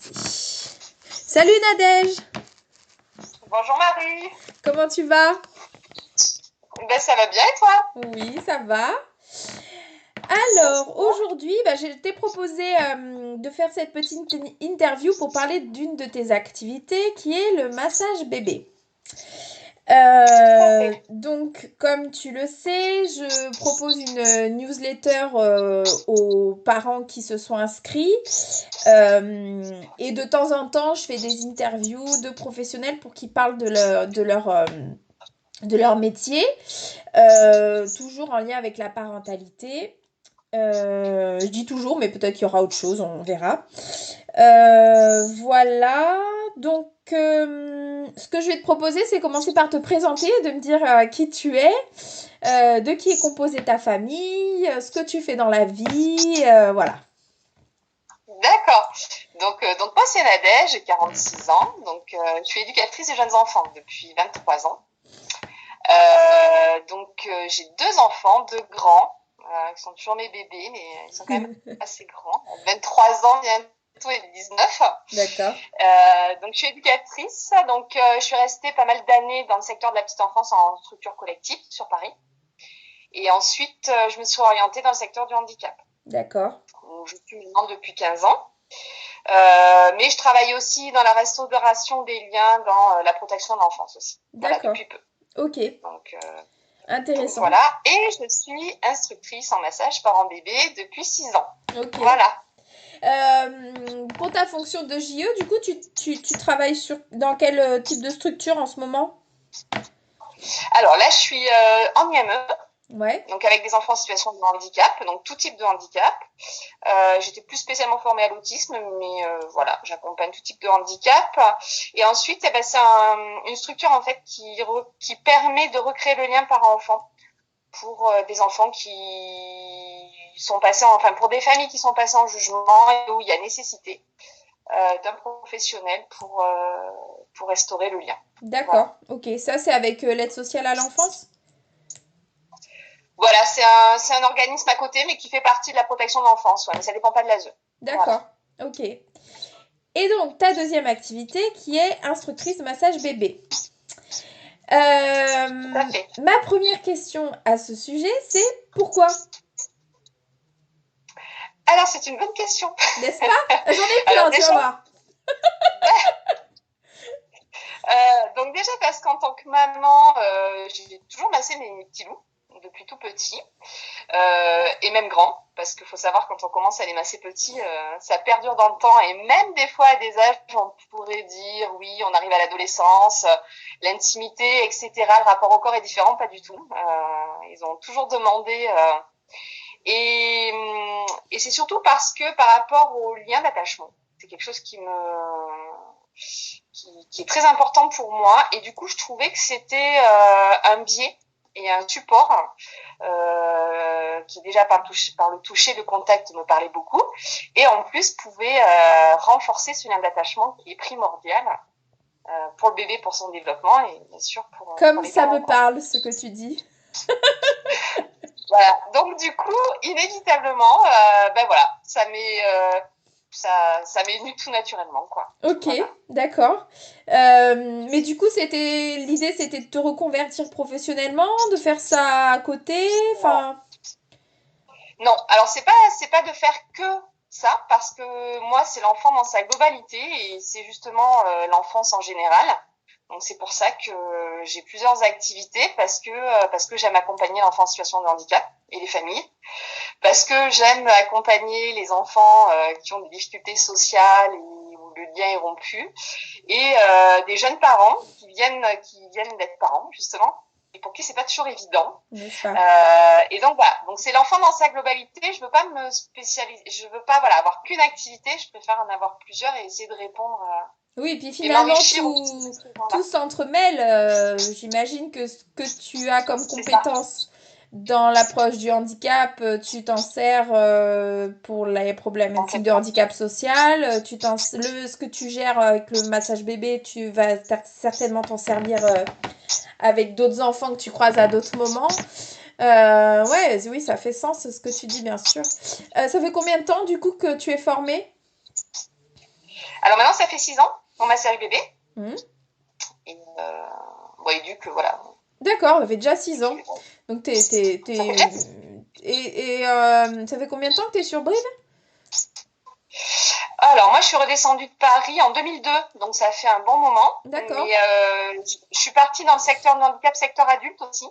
Salut Nadège, Bonjour Marie. comment tu vas? Ben ça va bien et toi? Oui, ça va. Ça, c'est Alors, bien. aujourd'hui, je t'ai proposé de faire cette petite interview pour parler d'une de tes activités qui est le massage bébé. Tout à fait. Donc, comme tu le sais, je propose une newsletter aux parents qui se sont inscrits. Et de temps en temps, je fais des interviews de professionnels pour qu'ils parlent de leur métier, toujours en lien avec la parentalité. Je dis toujours, mais peut-être qu'il y aura autre chose, on verra. Voilà, donc ce que je vais te proposer, c'est commencer par te présenter, de me dire qui tu es, de qui est composée ta famille, ce que tu fais dans la vie, voilà. D'accord. Donc moi c'est Nadège, j'ai 46 ans. Je suis éducatrice des jeunes enfants depuis 23 ans. J'ai deux enfants, deux grands, qui sont toujours mes bébés, mais ils sont quand même assez grands. 23 ans bientôt et 19. D'accord. Donc je suis éducatrice. Je suis restée pas mal d'années dans le secteur de la petite enfance en structure collective sur Paris. Et ensuite, je me suis orientée dans le secteur du handicap. D'accord. Donc, je suis maintenant depuis 15 ans. Mais je travaille aussi dans la restauration des liens, dans la protection de l'enfance aussi. Voilà, D'accord. depuis peu. Ok. Donc, euh, donc Intéressant. voilà. Et je suis instructrice en massage parent-bébé depuis 6 ans. Ok. Voilà. Pour ta fonction de JE, du coup, tu travailles dans quel type de structure en ce moment? Alors là, je suis en IME, Ouais. donc avec des enfants en situation de handicap, donc tout type de handicap. J'étais plus spécialement formée à l'autisme, mais voilà, j'accompagne tout type de handicap. Et ensuite, c'est une structure en fait qui permet de recréer le lien parent-enfant pour des enfants qui sont passés, enfin pour des familles qui sont passées en jugement et où il y a nécessité d'un professionnel pour restaurer le lien. Voilà. D'accord. Ok. Ça, c'est avec l'aide sociale à l'enfance? Voilà, c'est un organisme à côté, mais qui fait partie de la protection de l'enfance. Ouais, mais ça dépend pas de l'ASE. D'accord. Voilà. Ok. Et donc, ta deuxième activité qui est instructrice de massage bébé. Tout à fait. Ma première question à ce sujet, c'est pourquoi? Alors, c'est une bonne question. N'est-ce pas? J'en ai Alors plein, tu vas déjà, voir. déjà parce qu'en tant que maman, j'ai toujours massé mes petits loups depuis tout petit, et même grand, parce qu'il faut savoir quand on commence à les masser petits, ça perdure dans le temps et même des fois à des âges, on pourrait dire oui, on arrive à l'adolescence, l'intimité, etc. Le rapport au corps est différent, pas du tout. Ils ont toujours demandé et c'est surtout parce que par rapport au lien d'attachement, c'est quelque chose qui est très important pour moi et du coup je trouvais que c'était un biais et un support qui déjà par le toucher, le contact me parlait beaucoup et en plus pouvait renforcer ce lien d'attachement qui est primordial pour le bébé, pour son développement et bien sûr pour Comme les ça parents, me quoi. parle, ce que tu dis. Voilà. Donc du coup, inévitablement, voilà, ça m'est venu tout naturellement, quoi. Ok, Voilà. d'accord. Mais du coup, l'idée, c'était de te reconvertir professionnellement, de faire ça à côté, Non, enfin. non. Alors c'est pas de faire que ça, parce que moi c'est l'enfant dans sa globalité et c'est justement l'enfance en général. Donc c'est pour ça que j'ai plusieurs activités parce que j'aime accompagner l'enfant en situation de handicap et les familles, parce que j'aime accompagner les enfants qui ont des difficultés sociales et où le lien est rompu, et des jeunes parents qui viennent d'être parents justement et pour qui c'est pas toujours évident. N'est-ce pas? Et donc voilà, donc c'est l'enfant dans sa globalité. Je veux pas me spécialiser, je veux pas voilà avoir qu'une activité. Je préfère en avoir plusieurs et essayer de répondre Oui, et puis et finalement, m'enrichir aussi de ces tout gens-là. s'entremêle. J'imagine que ce que tu as comme C'est ça, compétence dans l'approche du handicap, tu t'en sers pour les problématiques de complètement. handicap social. Ce que tu gères avec le massage bébé, tu vas certainement t'en servir avec d'autres enfants que tu croises à d'autres moments. Ouais, oui, ça fait sens ce que tu dis, bien sûr. Ça fait combien de temps, du coup, que tu es formée? Alors maintenant, ça fait 6 ans dans ma série bébé. Mmh. Et, voilà. D'accord, ça fait déjà 6 ans. Donc Ça fait déjà... Et ça fait combien de temps que tu es sur Brive? Alors moi, je suis redescendue de Paris en 2002, donc ça fait un bon moment. D'accord. Mais je suis partie dans le secteur de handicap, secteur adulte aussi,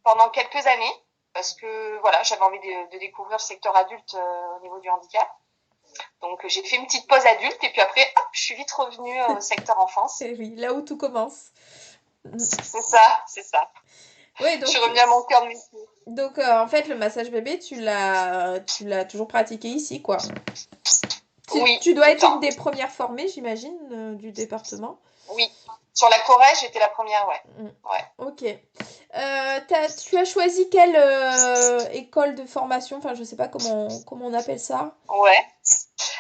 pendant quelques années, parce que voilà, j'avais envie de découvrir le secteur adulte au niveau du handicap. Donc j'ai fait une petite pause adulte et puis après, hop, je suis vite revenue au secteur enfance. Eh oui, là où tout commence. C'est ça, c'est ça. Oui, Je suis revenue à mon cœur de métier. Donc en fait, le massage bébé, tu l'as toujours pratiqué ici, quoi. Oui, Tu tout dois le être une temps. des premières formées, j'imagine, du département. Oui. Sur la Corrèze, j'étais la première, ouais. Ouais. Ok. Tu as choisi quelle école de formation? Enfin, je sais pas comment on appelle ça. Ouais.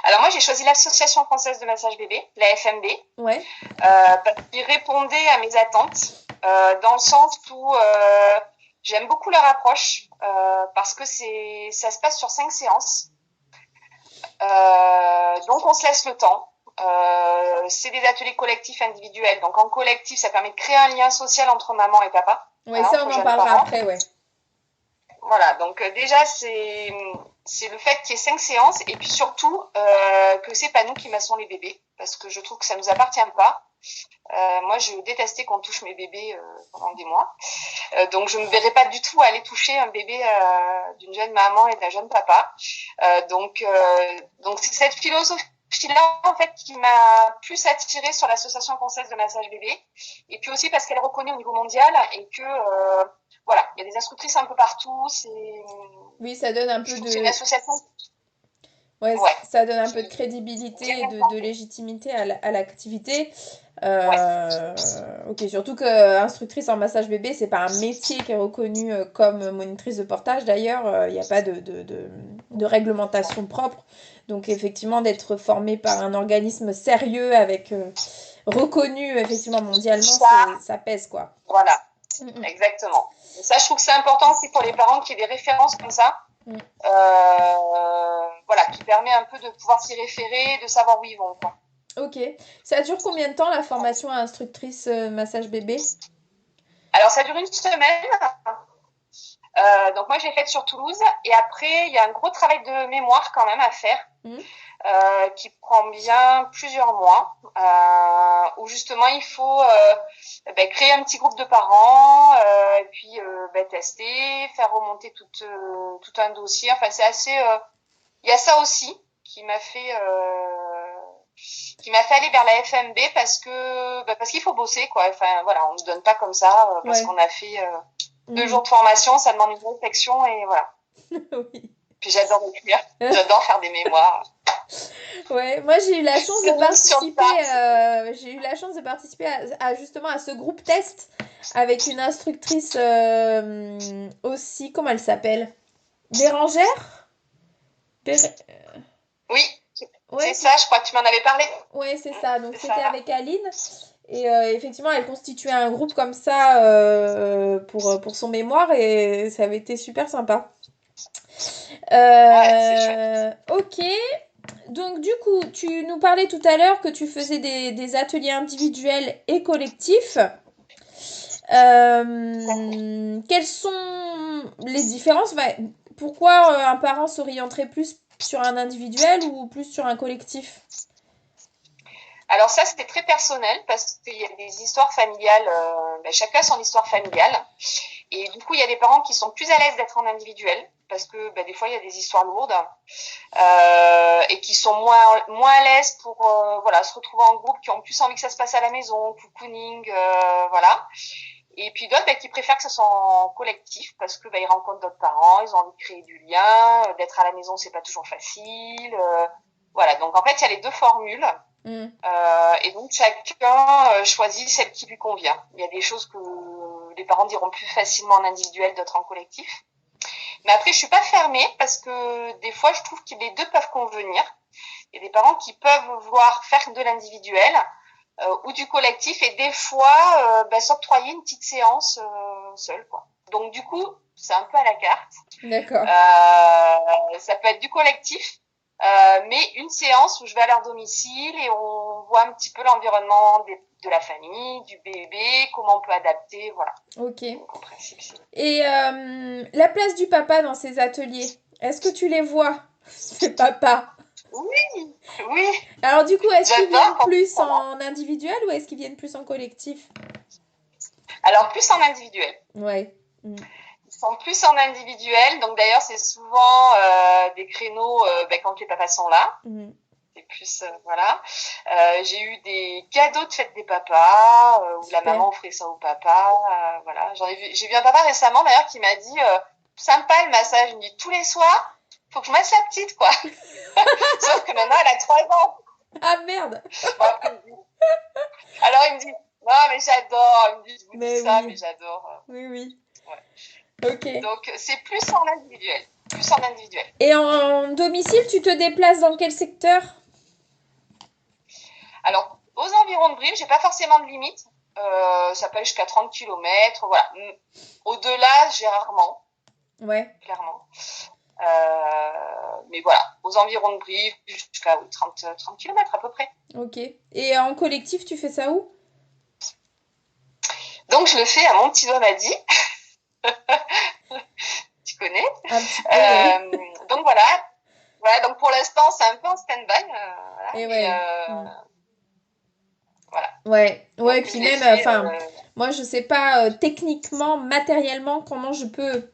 Alors moi, j'ai choisi l'Association française de massage bébé, la FMB, Ouais. parce qu'il répondait à mes attentes, dans le sens où j'aime beaucoup leur approche, parce que ça se passe sur 5 séances. Donc on se laisse le temps. C'est des ateliers collectifs individuels. Donc en collectif, ça permet de créer un lien social entre maman et papa. Ouais, ça on en parlera après, ouais. Voilà, donc déjà c'est le fait qu'il y ait 5 séances et puis surtout que c'est pas nous qui massons les bébés parce que je trouve que ça nous appartient pas. Moi je détestais qu'on touche mes bébés pendant des mois. Donc je me verrais pas du tout aller toucher un bébé d'une jeune maman et d'un jeune papa. Donc c'est cette philosophie-là en fait qui m'a plus attirée sur l'association française de massage bébé et puis aussi parce qu'elle est reconnue au niveau mondial et que voilà, il y a des instructrices un peu partout. Oui, ça donne un peu de. C'est une association. Ouais, ça donne un peu de crédibilité et de légitimité à l'activité. Ok, surtout que instructrice en massage bébé, c'est pas un métier qui est reconnu comme monitrice de portage. D'ailleurs, il n'y a pas de réglementation propre. Donc effectivement, d'être formée par un organisme sérieux avec reconnu effectivement mondialement, ça pèse quoi. Voilà, exactement. Et ça, je trouve que c'est important aussi pour les parents qu'il y ait des références comme ça. Voilà, qui permet un peu de pouvoir s'y référer, de savoir où ils vont, quoi. Ok. Ça dure combien de temps la formation à instructrice massage bébé? Alors, ça dure une semaine. Donc, moi, je l'ai faite sur Toulouse. Et après, il y a un gros travail de mémoire quand même à faire, qui prend bien plusieurs mois, où justement, il faut créer un petit groupe de parents, et puis tester, faire remonter tout un dossier. Enfin, c'est assez... Il y a ça aussi qui m'a fait aller vers la FMB parce qu'il faut bosser quoi. Enfin voilà, on ne donne pas comme ça parce qu'on a fait 2 jours de formation, ça demande une réflexion et voilà. Oui. Puis j'adore écrire, j'adore faire des mémoires. Ouais, moi j'ai eu la chance de participer. J'ai eu la chance de participer justement à ce groupe test avec une instructrice aussi. Comment elle s'appelle? Bérangère? Oui, c'est ça. Je crois que tu m'en avais parlé. Ouais, c'est ça. Donc c'était avec Aline. Et effectivement, elle constituait un groupe comme ça pour son mémoire et ça avait été super sympa. Ouais, c'est chouette. Ok. Donc du coup, tu nous parlais tout à l'heure que tu faisais des ateliers individuels et collectifs. Quelles sont les différences? Pourquoi un parent s'orienterait plus sur un individuel ou plus sur un collectif? Alors ça, c'était très personnel parce qu'il y a des histoires familiales, chacun son histoire familiale. Et du coup, il y a des parents qui sont plus à l'aise d'être en individuel parce que des fois, il y a des histoires lourdes et qui sont moins à l'aise pour se retrouver en groupe, qui ont plus envie que ça se passe à la maison, cocooning, voilà. Et puis d'autres qui préfèrent que ce soit en collectif parce que ils rencontrent d'autres parents, ils ont envie de créer du lien, d'être à la maison, c'est pas toujours facile. Voilà, donc en fait, il y a les deux formules. Et donc chacun choisit celle qui lui convient. Il y a des choses que les parents diront plus facilement en individuel, d'autres en collectif. Mais après, je suis pas fermée parce que des fois, je trouve que les deux peuvent convenir. Il y a des parents qui peuvent vouloir faire de l'individuel ou du collectif et des fois s'octroyer une petite séance seule, quoi. Donc du coup, c'est un peu à la carte. D'accord. Ça peut être du collectif mais une séance où je vais à leur domicile et on voit un petit peu l'environnement de la famille, du bébé, comment on peut adapter, voilà. Ok. Donc, en principe, Et la place du papa dans ces ateliers, est-ce que tu les vois, ces papas? oui, oui, Alors du coup, est-ce qu'ils j'adore viennent quand plus ça va. en individuel ou est-ce qu'ils viennent plus en collectif? Alors, plus en individuel. Ouais. Ils sont plus en individuel, donc d'ailleurs, c'est souvent des créneaux quand les papas sont là. C'est plus, voilà. J'ai eu des cadeaux de fête des papas, où la Super. maman offrait ça au papa. Voilà. J'ai vu un papa récemment d'ailleurs qui m'a dit sympa le massage. Il me dit tous les soirs, faut que je masse la petite, quoi. Sauf que maintenant, elle a 3 ans. Ah merde! Bon, alors il me dit non, mais j'adore. Il me dit je vous dis Mais ça, oui. mais j'adore. Oui, oui. Ouais. Ok. Donc c'est plus en individuel. Plus en individuel. Et en domicile, tu te déplaces dans quel secteur? Alors, aux environs de Brive, j'ai pas forcément de limite. Ça peut aller jusqu'à 30 km, voilà. Au-delà, j'ai rarement, Ouais. clairement. Mais voilà, aux environs de Brive, jusqu'à 30 km à peu près. Ok. Et en collectif, tu fais ça où? Donc, je le fais à mon petit doigt m'a dit. Tu connais? Un petit peu, oui. Donc, voilà. Voilà, donc pour l'instant, c'est un peu en stand-by. Voilà, Et mais ouais. voilà. Ouais, ouais, Donc, puis je l'ai même, fait. enfin, moi je sais pas techniquement, matériellement, comment je peux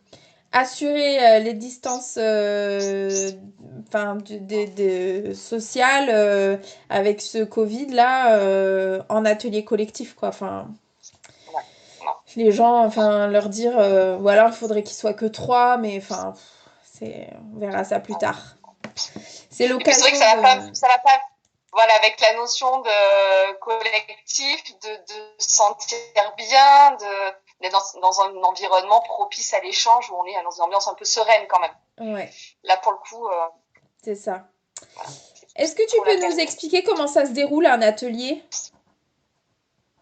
assurer les distances enfin, sociales avec ce Covid là en atelier collectif, quoi. Enfin, Non. les gens, enfin, leur dire, ou alors il faudrait qu'il soit que trois, mais enfin, on verra ça plus tard. C'est Et puis c'est vrai que l'occasion de. ça va pas, voilà, avec la notion de collectif, de se sentir bien, d'être dans un environnement propice à l'échange où on est dans une ambiance un peu sereine quand même. Ouais, Là pour le coup, c'est ça. voilà, Est-ce que tu pour la peux nous peine. expliquer comment ça se déroule un atelier?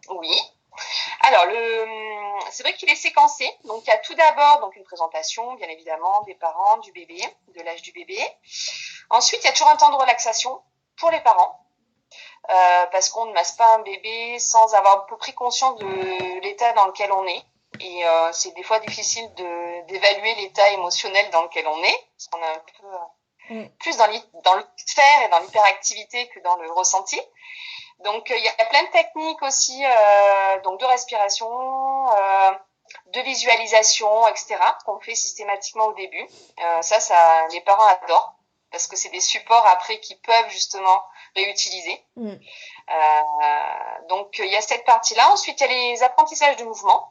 Oui. Alors c'est vrai qu'il est séquencé. Donc il y a tout d'abord donc une présentation, bien évidemment, des parents, du bébé, de l'âge du bébé. Ensuite il y a toujours un temps de relaxation pour les parents. Parce qu'on ne masse pas un bébé sans avoir un peu pris conscience de l'état dans lequel on est. Et c'est des fois difficile d'évaluer l'état émotionnel dans lequel on est, parce qu'on est un peu plus dans le faire et dans l'hyperactivité que dans le ressenti. Donc il y a plein de techniques aussi, donc de respiration, de visualisation, etc., qu'on fait systématiquement au début. Ça, les parents adorent, parce que c'est des supports après qu'ils peuvent justement réutiliser. Donc il y a cette partie-là. Ensuite, il y a les apprentissages de mouvement.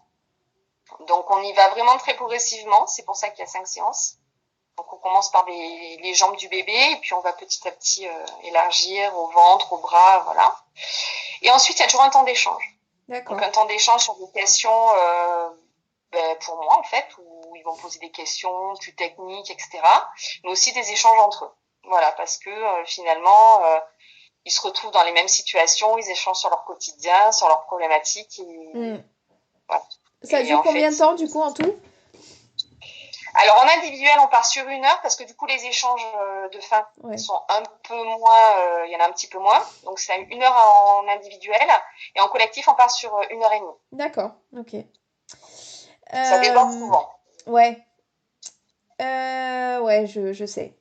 Donc on y va vraiment très progressivement. C'est pour ça qu'il y a 5 séances. Donc on commence par les jambes du bébé et puis on va petit à petit élargir au ventre, au bras, voilà. Et ensuite, il y a toujours un temps d'échange. D'accord. Donc un temps d'échange sur des questions pour moi en fait, où ils vont poser des questions plus techniques, etc. Mais aussi des échanges entre eux. Voilà, parce que finalement, ils se retrouvent dans les mêmes situations, ils échangent sur leur quotidien, sur leurs problématiques. Et, voilà. Ça dure combien de temps du coup en tout? Alors en individuel, on part sur 1 heure parce que du coup les échanges de fin sont un peu moins, il y en a un petit peu moins. Donc c'est 1 heure en individuel et en collectif, on part sur 1 heure et demie. D'accord, ok. Ça déborde souvent. Ouais. Ouais, je sais.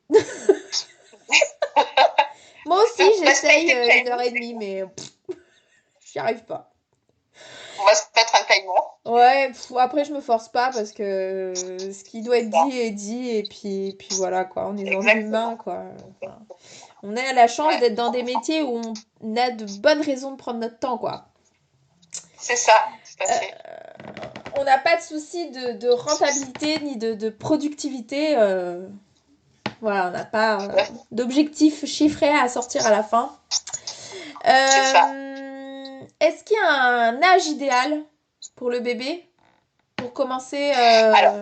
Moi aussi, j'essaye 1 heure et demie, mais j'y arrive pas. On va se mettre un timer. Ouais, après je me force pas parce que ce qui doit être dit est dit et puis voilà quoi, on est dans l'humain quoi. Enfin, on a la chance d'être dans des métiers où on a de bonnes raisons de prendre notre temps quoi. C'est ça, tout à fait. On n'a pas de souci de rentabilité ni de productivité. Voilà, on n'a pas d'objectif chiffré à sortir à la fin. C'est ça. Est-ce qu'il y a un âge idéal pour le bébé pour commencer Alors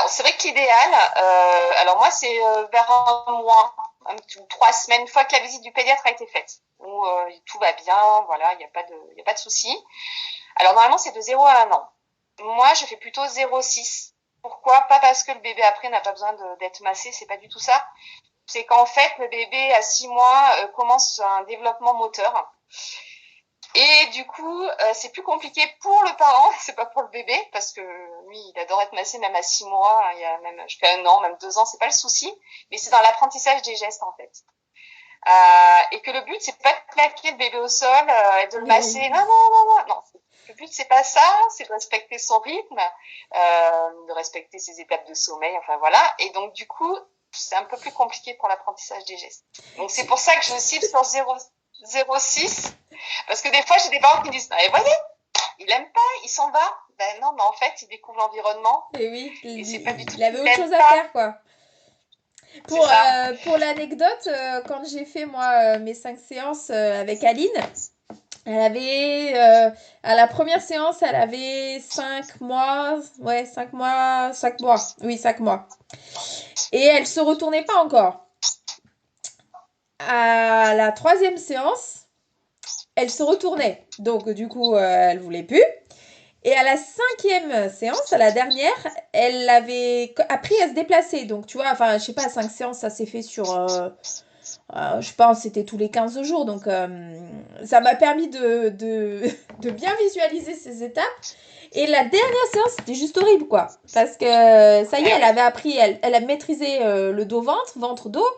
c'est vrai que l'idéal, alors moi c'est vers un mois, 3 semaines, une fois que la visite du pédiatre a été faite, où tout va bien, voilà, il n'y a pas de souci. Alors normalement c'est de 0 à 1 an. Moi je fais plutôt 0,6 Pourquoi? Pas parce que le bébé après n'a pas besoin d'être massé, c'est pas du tout ça. C'est qu'en fait, le bébé à 6 mois commence un développement moteur. Et du coup, c'est plus compliqué pour le parent, c'est pas pour le bébé, parce que lui, il adore être massé même à 6 mois, il y a même jusqu'à 1 an, même 2 ans, c'est pas le souci, mais c'est dans l'apprentissage des gestes en fait. Et que le but, c'est pas de plaquer le bébé au sol et de le masser. Oui. Non, non, non, non, non. Le but, c'est pas ça, c'est de respecter son rythme, de respecter ses étapes de sommeil, enfin voilà. Et donc, du coup, c'est un peu plus compliqué pour l'apprentissage des gestes. Donc, c'est pour ça que je cible sur 0,6. Parce que des fois, j'ai des parents qui me disent, ah, voyez, il aime pas, il s'en va. Ben non, mais en fait, il découvre l'environnement. Et oui, Et c'est pas du tout il avait qu'il autre aime chose à pas. faire, quoi. C'est ça. Pour l'anecdote, quand j'ai fait moi mes 5 séances avec Aline, elle avait à la première séance, elle avait 5 mois, ouais, 5 mois, 5 mois, oui, 5 mois. Et elle se retournait pas encore. À la troisième séance, elle se retournait. Donc du coup, elle voulait plus. Et à la cinquième séance, à la dernière, elle avait appris à se déplacer. Donc, tu vois, enfin, je sais pas, 5 séances, ça s'est fait sur, je pense, c'était tous les 15 jours. Donc, ça m'a permis de bien visualiser ces étapes. Et la dernière séance, c'était juste horrible, quoi. Parce que, ça y est, Eh elle oui, avait appris, elle a maîtrisé le dos-ventre, ventre-dos.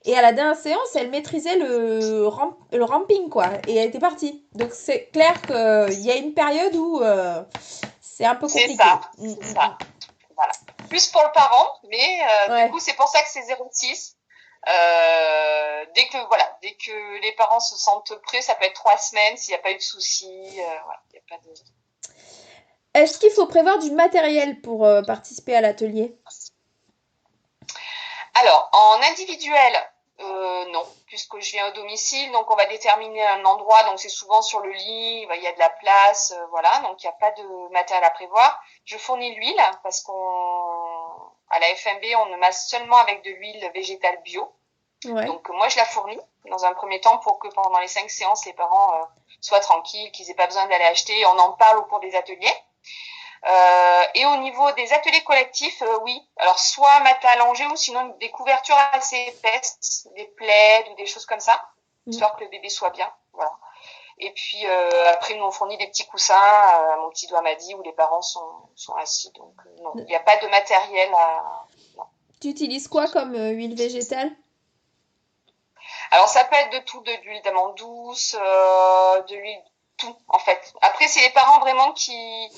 Et à la dernière séance, elle maîtrisait le ramping, quoi. Et elle était partie. Donc, c'est clair qu'il y a une période où c'est un peu c'est compliqué. ça, c'est ça. Voilà. Plus pour le parent, mais du Ouais. coup, c'est pour ça que c'est 0,6. Dès que les parents se sentent prêts, ça peut être 3 semaines s'il n'y a pas eu de soucis. Voilà, y a pas de... Est-ce qu'il faut prévoir du matériel pour participer à l'atelier? Alors, en individuel, non, puisque je viens au domicile, donc on va déterminer un endroit, donc c'est souvent sur le lit, il y a de la place, voilà, donc il n'y a pas de matériel à prévoir. Je fournis l'huile parce à la FMB, on ne masse seulement avec de l'huile végétale bio. Ouais. Donc moi, je la fournis dans un premier temps pour que pendant les 5 séances, les parents soient tranquilles, qu'ils aient pas besoin d'aller acheter. On en parle au cours des ateliers. Et au niveau des ateliers collectifs, oui. Alors soit matelas allongé ou sinon des couvertures assez épaisses, des plaids ou des choses comme ça, Mm. histoire que le bébé soit bien. Voilà. Et puis après, nous on fournit des petits coussins. Mon petit doigt m'a dit où les parents sont assis. Donc non, il n'y a pas de matériel à. Non. Tu utilises quoi comme huile végétale? Alors ça peut être de tout, de l'huile d'amande douce, de l'huile, tout en fait. Après, c'est les parents vraiment qui,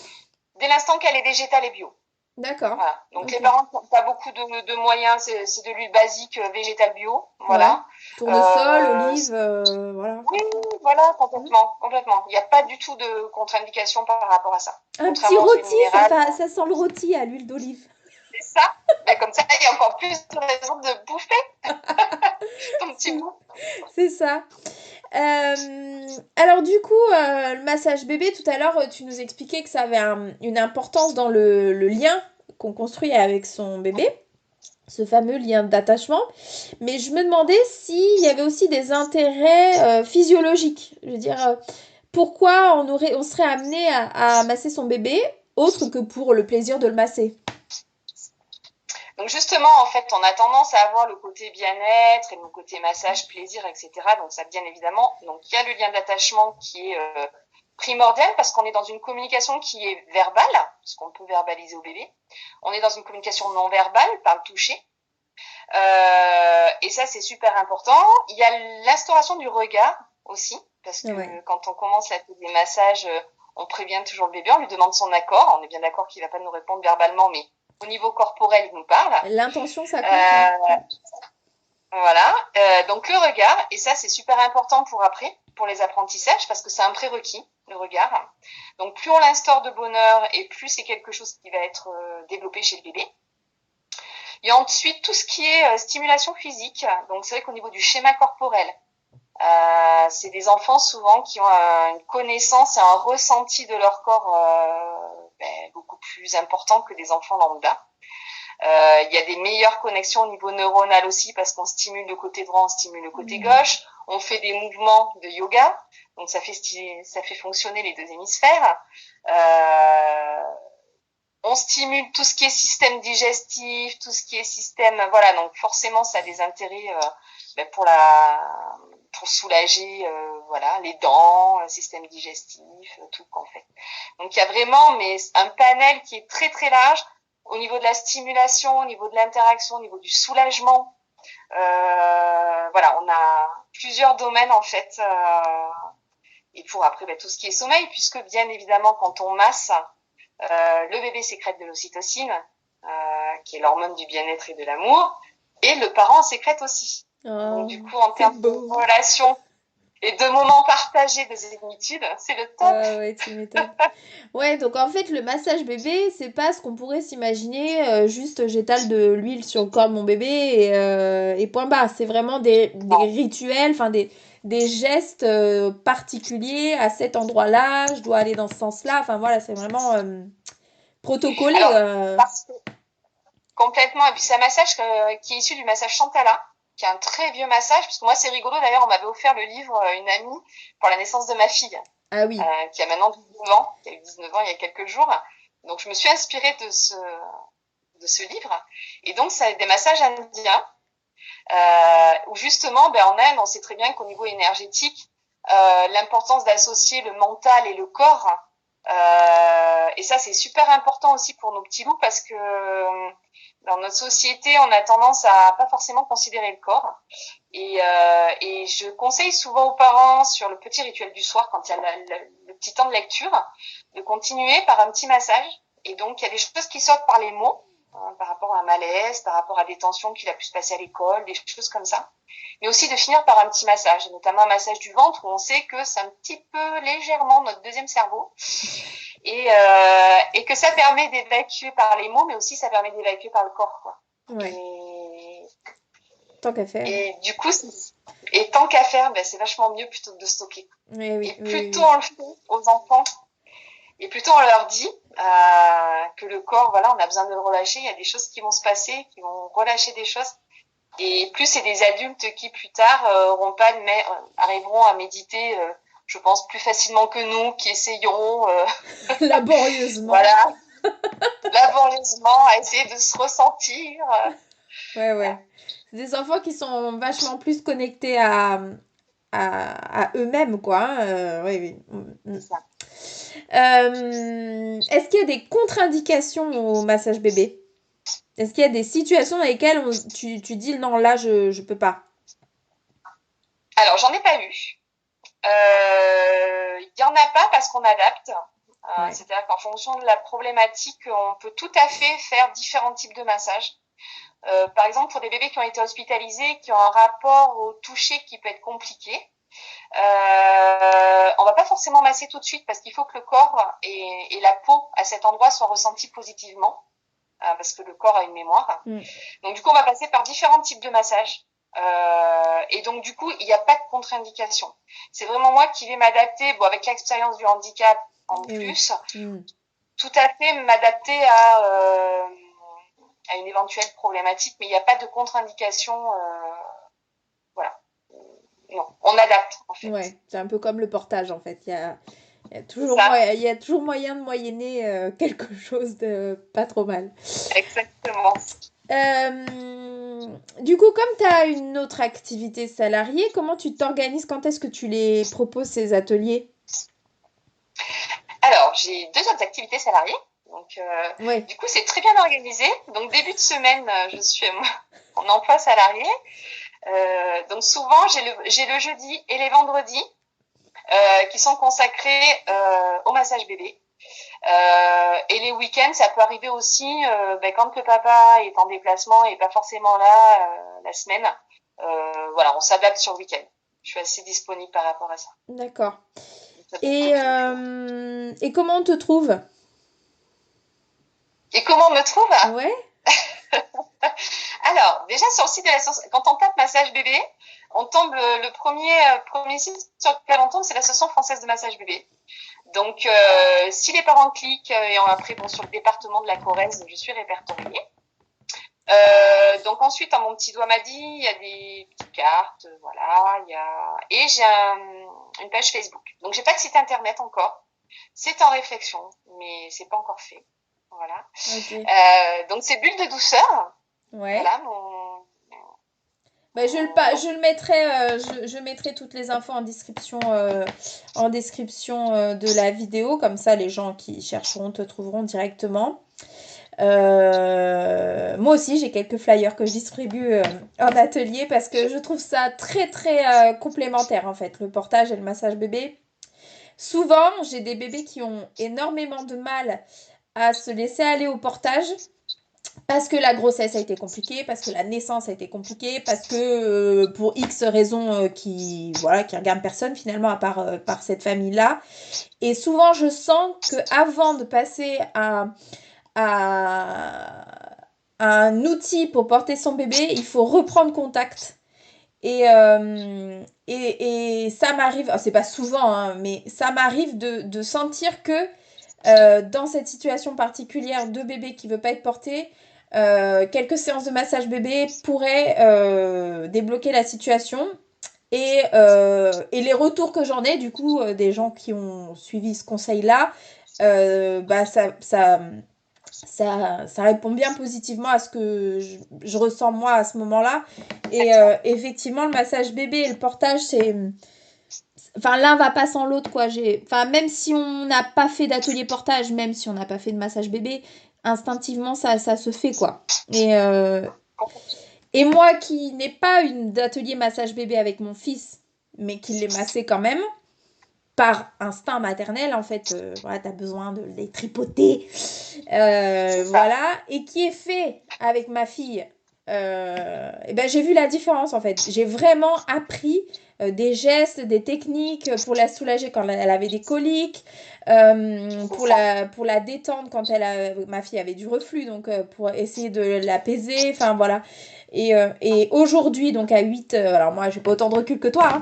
dès l'instant qu'elle est végétale et bio. D'accord. Voilà. Donc les Ok. parents n'ont pas beaucoup de moyens, c'est de l'huile basique végétale bio, Ouais. voilà. Tournesol, Euh, olive, voilà. oui, voilà, Mm. complètement, complètement. Il n'y a pas du tout de contre-indication par rapport à ça. Un petit Contrairement aux huiles rôti, minérales, ça sent le rôti à l'huile d'olive. c'est ça. Ben, comme ça, il y a encore plus de raisons de bouffer ton petit C'est bout. c'est ça. Alors du coup, le massage bébé, tout à l'heure, tu nous expliquais que ça avait une importance dans le lien qu'on construit avec son bébé, ce fameux lien d'attachement. Mais je me demandais s'il y avait aussi des intérêts physiologiques. Je veux dire, pourquoi on serait amené à masser son bébé, autre que pour le plaisir de le masser. Donc justement, en fait, on a tendance à avoir le côté bien-être et le côté massage, plaisir, etc. Donc ça, bien évidemment. Donc il y a le lien d'attachement qui est primordial parce qu'on est dans une communication qui est verbale, parce qu'on peut verbaliser au bébé. On est dans une communication non verbale par le toucher. Et ça, c'est super important. Il y a l'instauration du regard aussi, parce Ouais. que quand on commence des massages, on prévient toujours le bébé, on lui demande son accord. On est bien d'accord qu'il va pas nous répondre verbalement, mais au niveau corporel, il nous parle. L'intention, ça compte, ouais. Euh, voilà. Donc le regard, et ça c'est super important pour après, pour les apprentissages, parce que c'est un prérequis, le regard. Donc plus on l'instaure de bonne heure et plus c'est quelque chose qui va être développé chez le bébé. Il y a ensuite tout ce qui est stimulation physique. Donc c'est vrai qu'au niveau du schéma corporel, c'est des enfants souvent qui ont une connaissance et un ressenti de leur corps beaucoup plus important que des enfants lambda. Il y a des meilleures connexions au niveau neuronal aussi parce qu'on stimule le côté droit, on stimule le côté gauche. On fait des mouvements de yoga, donc ça fait fonctionner les deux hémisphères. On on stimule tout ce qui est système digestif, tout ce qui est système, voilà, donc forcément ça a des intérêts pour soulager voilà, les dents, le système digestif, tout en fait. Donc il y a vraiment un panel qui est très très large au niveau de la stimulation, au niveau de l'interaction, au niveau du soulagement. Voilà, on a plusieurs domaines en fait. Et pour après tout ce qui est sommeil, puisque bien évidemment quand on masse, le bébé sécrète de l'ocytocine, qui est l'hormone du bien-être et de l'amour, et le parent en sécrète aussi. Donc du coup, en termes de relation et de moments partagés de zénitude, c'est le top. Ouais, tu m'étonnes. Ouais, donc en fait, le massage bébé, c'est pas ce qu'on pourrait s'imaginer, juste j'étale de l'huile sur le corps de mon bébé et point barre. C'est vraiment des rituels, enfin des gestes particuliers à cet endroit-là, je dois aller dans ce sens-là. Enfin voilà, c'est vraiment protocolé. Alors, complètement. Et puis c'est un massage qui est issu du massage Chantala, qui est un très vieux massage, parce que moi c'est rigolo d'ailleurs, on m'avait offert le livre, une amie, pour la naissance de ma fille, Ah oui. qui a maintenant 19 ans, qui a eu 19 ans il y a quelques jours. Donc je me suis inspirée de ce livre. Et donc c'est des massages indiens, où justement, en Inde, on sait très bien qu'au niveau énergétique, l'importance d'associer le mental et le corps, et ça c'est super important aussi pour nos petits loups, parce que dans notre société, on a tendance à pas forcément considérer le corps. Et je conseille souvent aux parents, sur le petit rituel du soir, quand il y a le petit temps de lecture, de continuer par un petit massage. Et donc, il y a des choses qui sortent par les mots, par rapport à un malaise, par rapport à des tensions qu'il a pu se passer à l'école, des choses comme ça. Mais aussi de finir par un petit massage, notamment un massage du ventre, où on sait que c'est un petit peu légèrement notre deuxième cerveau. Et que ça permet d'évacuer par les mots, mais aussi ça permet d'évacuer par le corps, quoi. Ouais. Tant qu'à faire. Et du coup, tant qu'à faire, c'est vachement mieux plutôt que de stocker. Oui, et plutôt on le fait aux enfants, et plutôt on leur dit que le corps, voilà, on a besoin de le relâcher. Il y a des choses qui vont se passer, qui vont relâcher des choses. Et plus c'est des adultes qui plus tard arriveront à méditer, je pense, plus facilement que nous, qui essayerons laborieusement. Voilà, laborieusement, à essayer de se ressentir. Ouais. Voilà. C'est des enfants qui sont vachement plus connectés à eux-mêmes, quoi. Oui. C'est ça. Est-ce qu'il y a des contre-indications au massage bébé? Est-ce qu'il y a des situations dans lesquelles tu dis non, là, je peux pas? Alors, j'en ai pas eu. Il y en a pas parce qu'on adapte. Ouais. C'est-à-dire qu'en fonction de la problématique, on peut tout à fait faire différents types de massages. Par exemple, pour des bébés qui ont été hospitalisés, qui ont un rapport au toucher qui peut être compliqué, on va pas forcément masser tout de suite, parce qu'il faut que le corps et la peau à cet endroit soient ressentis positivement, parce que le corps a une mémoire. Donc du coup, on va passer par différents types de massages. Et donc du coup, il n'y a pas de contre-indication. C'est vraiment moi qui vais m'adapter, avec l'expérience du handicap en plus, tout à fait m'adapter à une éventuelle problématique, mais il n'y a pas de contre-indication. Voilà. Non, on adapte en fait. Ouais, c'est un peu comme le portage en fait. Il y a toujours moyen de moyenner quelque chose de pas trop mal. Exactement. Du coup, comme tu as une autre activité salariée, comment tu t'organises? Quand est-ce que tu les proposes, ces ateliers? Alors, j'ai 2 autres activités salariées. Donc, du coup, c'est très bien organisé. Donc, début de semaine, je suis en emploi salarié. Donc, souvent, j'ai le jeudi et les vendredis qui sont consacrés au massage bébé. Et les week-ends, ça peut arriver aussi quand le papa est en déplacement et pas forcément là la semaine. Voilà, on s'adapte sur le week-end. Je suis assez disponible par rapport à ça. D'accord. Et comment on te trouve? Et comment on me trouve? Ouais. Alors, déjà sur le site de l'association, quand on tape massage bébé, on tombe le premier site sur lequel on tombe, c'est l'association française de massage bébé. Donc, si les parents cliquent et après, sur le département de la Corrèze, je suis répertoriée. Donc ensuite, mon petit doigt m'a dit, il y a des petites cartes, voilà, et j'ai une page Facebook. Donc j'ai pas de site internet encore. C'est en réflexion, mais c'est pas encore fait. Voilà. Ok. Donc c'est Bulle de douceur. Ouais. Voilà Bah, je le mettrai, je mettrai toutes les infos en description de la vidéo, comme ça les gens qui chercheront te trouveront directement. Moi aussi, j'ai quelques flyers que je distribue en atelier parce que je trouve ça très très complémentaire en fait, le portage et le massage bébé. Souvent, j'ai des bébés qui ont énormément de mal à se laisser aller au portage parce que la grossesse a été compliquée, parce que la naissance a été compliquée, parce que pour X raisons voilà, qui regardent personne finalement à part par cette famille-là. Et souvent, je sens que avant de passer à un outil pour porter son bébé, il faut reprendre contact. Et ça m'arrive, c'est pas souvent, hein, mais ça m'arrive de sentir que dans cette situation particulière de bébé qui veut pas être porté, quelques séances de massage bébé pourraient débloquer la situation. Et les retours que j'en ai, du coup, des gens qui ont suivi ce conseil-là, bah ça répond bien positivement à ce que je ressens moi à ce moment-là. Et effectivement, le massage bébé et le portage, c'est... Enfin, l'un va pas sans l'autre, quoi. Enfin, même si on n'a pas fait d'atelier portage, même si on n'a pas fait de massage bébé, instinctivement, ça se fait, quoi. Et moi qui n'ai pas une d'atelier massage bébé avec mon fils, mais qui l'ai massé quand même, par instinct maternel, en fait, voilà, t'as besoin de les tripoter, c'est ça. voilà, et qui est fait avec ma fille. Et ben, j'ai vu la différence, en fait. J'ai vraiment appris des gestes, des techniques pour la soulager quand elle avait des coliques, C'est ça. pour la détendre quand ma fille avait du reflux, donc pour essayer de l'apaiser, enfin voilà. Et aujourd'hui, donc à 8, alors moi j'ai pas autant de recul que toi, hein,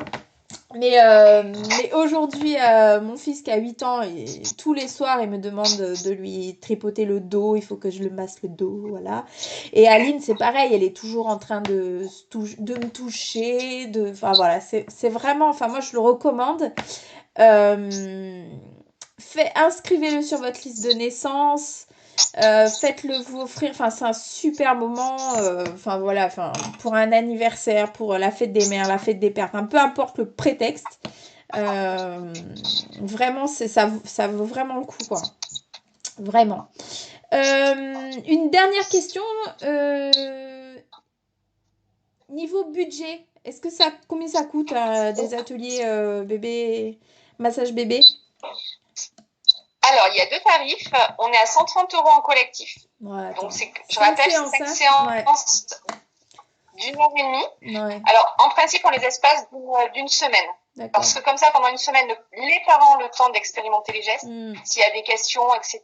mais aujourd'hui, mon fils qui a 8 ans, tous les soirs, il me demande de lui tripoter le dos. Il faut que je le masse le dos, voilà. Et Aline, c'est pareil, elle est toujours en train de me toucher. Enfin voilà, c'est vraiment, enfin moi je le recommande. Euh, inscrivez-le sur votre liste de naissance. Faites-le vous offrir, enfin c'est un super moment, enfin voilà, enfin pour un anniversaire, pour la fête des mères, la fête des pères, enfin peu importe le prétexte, euh, vraiment ça vaut vraiment le coup quoi, vraiment. Une dernière question, niveau budget, combien ça coûte des ateliers bébé, massage bébé? Alors, il y a deux tarifs. On est à 130 euros en collectif. Ouais, Donc, attends, je 5 rappelle, c'est séances, 5 hein? Ouais, séances d'une heure et demie. ouais, Alors, en principe, on les espace d'une semaine. d'accord. Parce que comme ça, pendant une semaine, les parents ont le temps d'expérimenter les gestes, Hmm, s'il y a des questions, etc.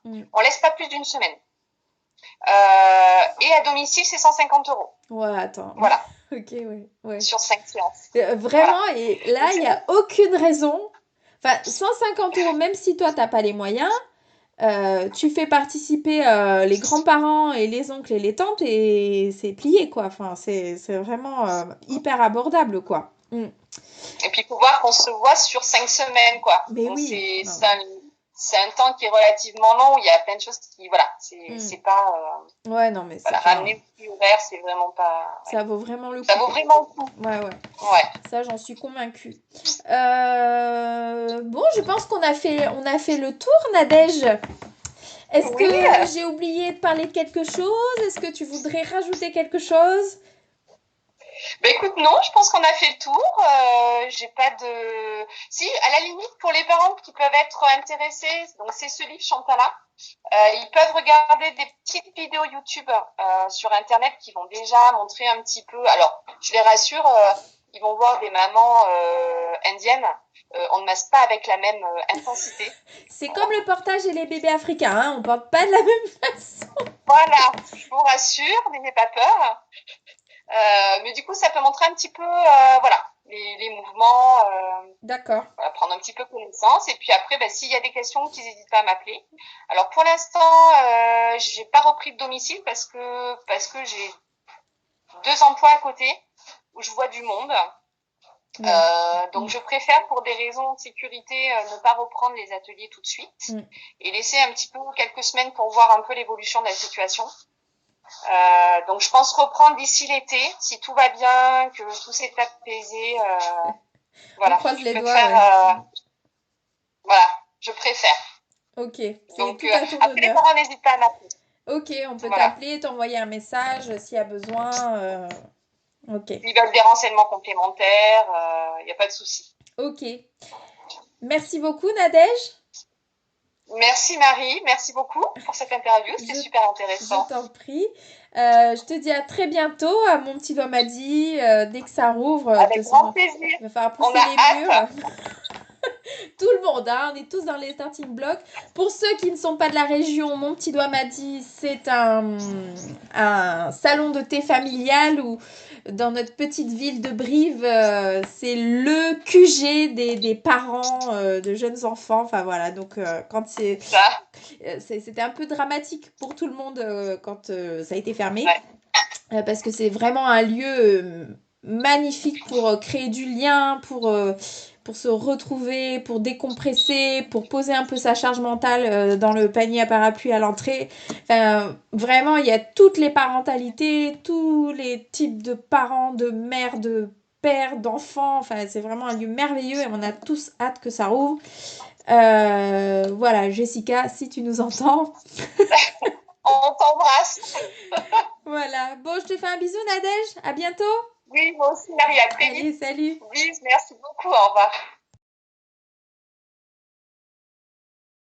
hmm. On laisse pas plus d'une semaine. Et à domicile, c'est 150 euros. Ouais, attends. Voilà, Ok, ouais, ouais. sur 5 séances. Vraiment, Voilà. et Donc, là, il c'est n'y bon. a aucune raison. Enfin, 150 euros, même si toi, t'as pas les moyens, tu fais participer les grands-parents et les oncles et les tantes et c'est plié, quoi. Enfin, c'est vraiment hyper abordable, quoi. Mm. Et puis, il faut voir qu'on se voit sur 5 semaines, quoi. Mais Donc, oui. Non. c'est un temps qui est relativement long, où il y a plein de choses qui, voilà, Mm. c'est pas, Ouais, non, mais c'est voilà, enfin, ramener le prix horaire, c'est vraiment pas, ouais. ça vaut vraiment le Ça coup, vaut quoi. vraiment le coup. Ouais, ouais. Ouais. Ça, j'en suis convaincue. Bon, je pense on a fait le tour, Nadège. Est-ce Oui. que j'ai oublié de parler de quelque chose? Est-ce que tu voudrais rajouter quelque chose? Bah écoute, non, je pense qu'on a fait le tour. J'ai pas de. Si, à la limite, pour les parents qui peuvent être intéressés, donc c'est ce livre Chantala. Ils peuvent regarder des petites vidéos YouTube sur Internet qui vont déjà montrer un petit peu. Alors, je les rassure, ils vont voir des mamans indiennes. On ne masse pas avec la même intensité. C'est comme le portage et les bébés africains, hein, on porte pas de la même façon. Voilà, je vous rassure, n'ayez pas peur. Mais du coup, ça peut montrer un petit peu, voilà, les mouvements, D'accord. voilà, prendre un petit peu connaissance. Et puis après, bah, s'il y a des questions, qu'ils n'hésitent pas à m'appeler. Alors pour l'instant, j'ai pas repris de domicile parce que j'ai 2 emplois à côté où je vois du monde. Ouais. Donc je préfère, pour des raisons de sécurité, ne pas reprendre les ateliers tout de suite et laisser un petit peu quelques semaines pour voir un peu l'évolution de la situation. Donc je pense reprendre d'ici l'été, si tout va bien, que tout s'est apaisé. On croise les doigts, ouais. Voilà, je préfère. Ok, c'est Donc tout à ton après, les honneur. parents n'hésitent pas à m'appeler. Ok, on peut Voilà. t'appeler, t'envoyer un message s'il y a besoin. Ok. S'ils veulent des renseignements complémentaires, il n'y a pas de souci. Ok. Merci beaucoup, Nadège. Merci Marie, merci beaucoup pour cette interview, c'était super intéressant. Je t'en prie. Je te dis à très bientôt. Mon petit doigt m'a dit, dès que ça rouvre, avec grand plaisir. Il va falloir pousser on a les murs. hâte. Tout le monde, hein, on est tous dans les starting blocks. Pour ceux qui ne sont pas de la région, mon petit doigt m'a dit, c'est un salon de thé familial où dans notre petite ville de Brive, c'est le QG des parents de jeunes enfants. Enfin voilà, donc quand c'était un peu dramatique pour tout le monde quand ça a été fermé. Ouais. Parce que c'est vraiment un lieu magnifique pour créer du lien, pour se retrouver, pour décompresser, pour poser un peu sa charge mentale dans le panier à parapluie à l'entrée. Enfin, vraiment, il y a toutes les parentalités, tous les types de parents, de mères, de pères, d'enfants. Enfin, c'est vraiment un lieu merveilleux et on a tous hâte que ça rouvre. Voilà, Jessica, si tu nous entends. On t'embrasse. Voilà. Bon, je te fais un bisou, Nadège. À bientôt. Oui, moi aussi, Marie. À très vite. Allez, salut. Oui, merci beaucoup. Au revoir.